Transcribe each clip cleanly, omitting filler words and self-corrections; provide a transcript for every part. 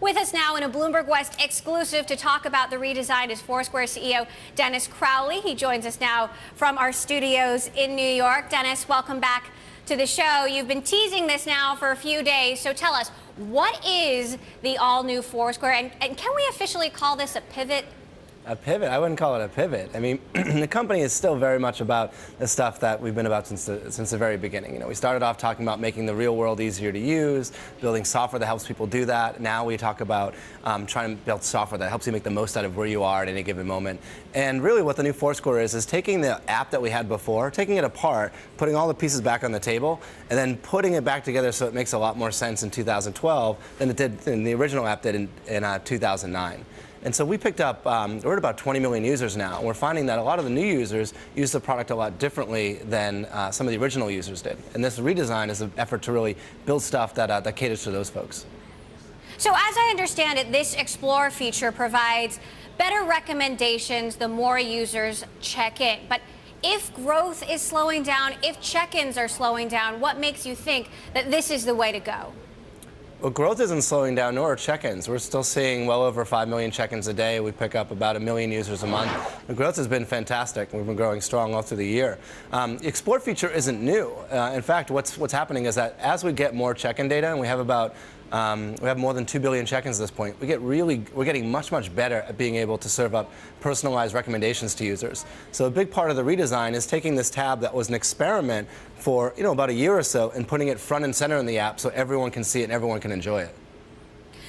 With us now in a Bloomberg West exclusive to talk about the redesign is Foursquare CEO Dennis Crowley. He joins us now from our studios in New York. Dennis, welcome back to the show. You've been teasing this now for a few days, so tell us, what is the all-new Foursquare, and can we officially call this a pivot? A pivot? I wouldn't call it a pivot. I mean, the company is still very much about the stuff that we've been about since the very beginning. You know, we started off talking about making the real world easier to use, building software that helps people do that. Now we talk about trying to build software that helps you make the most out of where you are at any given moment. And really what the new Foursquare is taking the app that we had before, taking it apart, putting all the pieces back on the table, and then putting it back together so it makes a lot more sense in 2012 than it did in the original app did in 2009. And so we picked up, we're at about 20 million users now, and we're finding that a lot of the new users use the product a lot differently than some of the original users did. And this redesign is an effort to really build stuff that caters to those folks. So as I understand it, this Explore feature provides better recommendations the more users check in. But if growth is slowing down, if check-ins are slowing down, what makes you think that this is the way to go? Well, growth isn't slowing down, nor are check-ins. We're still seeing well over 5 million check-ins a day. We pick up about 1 million users a month. The growth has been fantastic. We've been growing strong all through the year. The Explore feature isn't new. In fact, what's happening is that as we get more check-in data, and we have more than 2 billion check-ins at this point, we're getting much better at being able to serve up personalized recommendations to users. So a big part of the redesign is taking this tab that was an experiment for about a year or so and putting it front and center in the app so everyone can see it and everyone can enjoy it.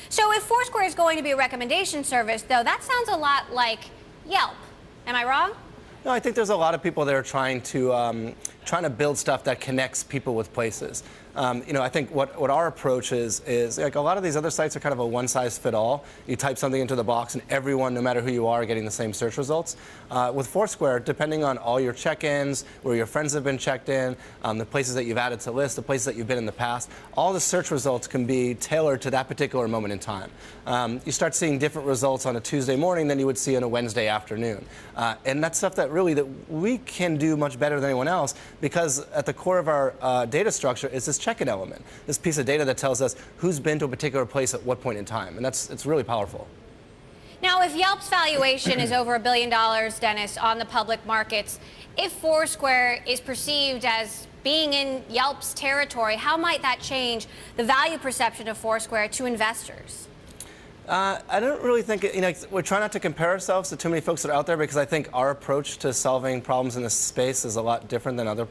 So if Foursquare is going to be a recommendation service, though, that sounds a lot like Yelp. Am I wrong? No, I think there's a lot of people that are trying to build stuff that connects people with places. I think what our approach is like a lot of these other sites are kind of a one-size-fits-all. You type something into the box and everyone, no matter who you are, getting the same search results. With Foursquare, depending on all your check-ins, where your friends have been checked in, the places that you've added to lists, the places that you've been in the past, all the search results can be tailored to that particular moment in time. You start seeing different results on a Tuesday morning than you would see on a Wednesday afternoon. And that's stuff that we can do much better than anyone else, because at the core of our data structure is this check-in element, this piece of data that tells us who's been to a particular place at what point in time, and it's really powerful. Now, if Yelp's valuation is over $1 billion, Dennis, on the public markets, if Foursquare is perceived as being in Yelp's territory, how might that change the value perception of Foursquare to investors? I don't really think, we're trying not to compare ourselves to too many folks that are out there, because I think our approach to solving problems in this space is a lot different than other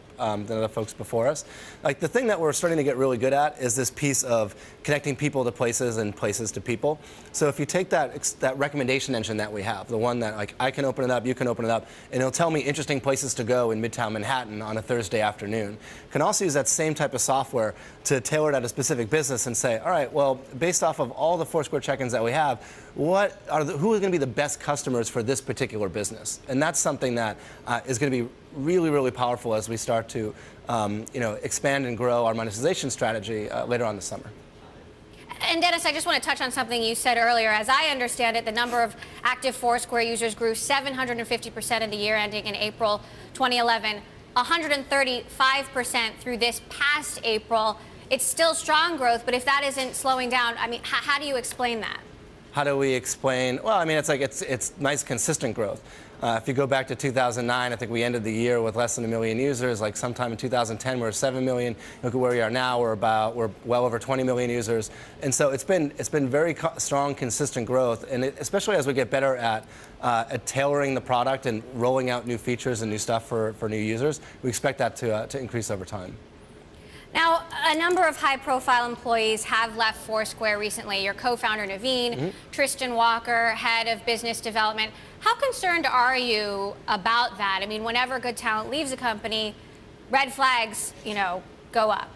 folks before us. Like, the thing that we're starting to get really good at is this piece of connecting people to places and places to people. So if you take that recommendation engine that we have, the one that like I can open it up, you can open it up, and it'll tell me interesting places to go in Midtown Manhattan on a Thursday afternoon. You can also use that same type of software to tailor it at a specific business and say, all right, well, based off of all the Foursquare check-ins that we have, who are going to be the best customers for this particular business? And that's something that is going to be really powerful as we start to expand and grow our monetization strategy later on this summer. And Dennis, I just want to touch on something you said earlier. As I understand it, the number of active Foursquare users grew 750% in the year ending in April 2011, 135% through this past April. It's still strong growth, but if that isn't slowing down, I mean, how do you explain that? How do we explain? Well, I mean, it's nice, consistent growth. If you go back to 2009, I think we ended the year with less than 1 million users. Like sometime in 2010, we were 7 million. Look at where we are now. We're well over 20 million users. And so it's been very strong, consistent growth. And especially as we get better at tailoring the product and rolling out new features and new stuff for new users, we expect that to increase over time. Now, a number of high-profile employees have left Foursquare recently. Your co-founder, Naveen, Tristan Walker, head of business development. How concerned are you about that? I mean, whenever good talent leaves a company, red flags, go up.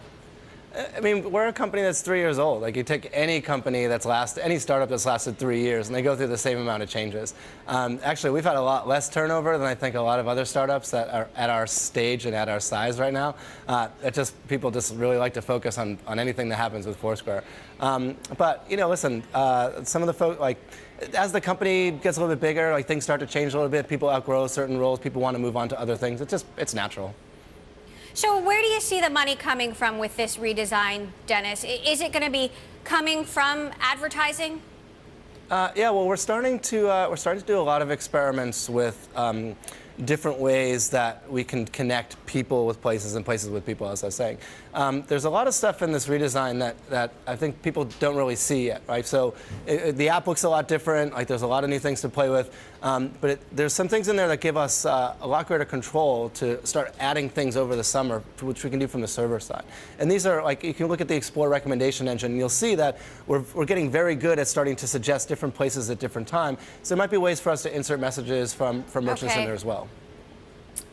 I mean, we're a company that's 3 years old. Like, you take any company any startup that's lasted 3 years, and they go through the same amount of changes. Actually, we've had a lot less turnover than I think a lot of other startups that are at our stage and at our size right now. People just really like to focus on anything that happens with Foursquare. But listen, some of the folks, as the company gets a little bit bigger, things start to change a little bit. People outgrow certain roles. People want to move on to other things. It's natural. So where do you see the money coming from with this redesign, Dennis? Is it going to be coming from advertising? Yeah, well, we're starting to do a lot of experiments with different ways that we can connect people with places and places with people, as I was saying. There's a lot of stuff in this redesign that I think people don't really see yet, right? So the app looks a lot different. Like, there's a lot of new things to play with. But there's some things in there that give us a lot greater control to start adding things over the summer, which we can do from the server side. And these are, like, you can look at the Explore recommendation engine, and you'll see that we're getting very good at starting to suggest different places at different times. So there might be ways for us to insert messages from merchants in there as well.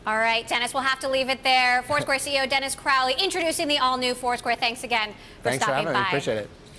All right, Dennis, we'll have to leave it there. Foursquare CEO Dennis Crowley introducing the all-new Foursquare. Thanks again for Thanks stopping for having by. me. Appreciate it.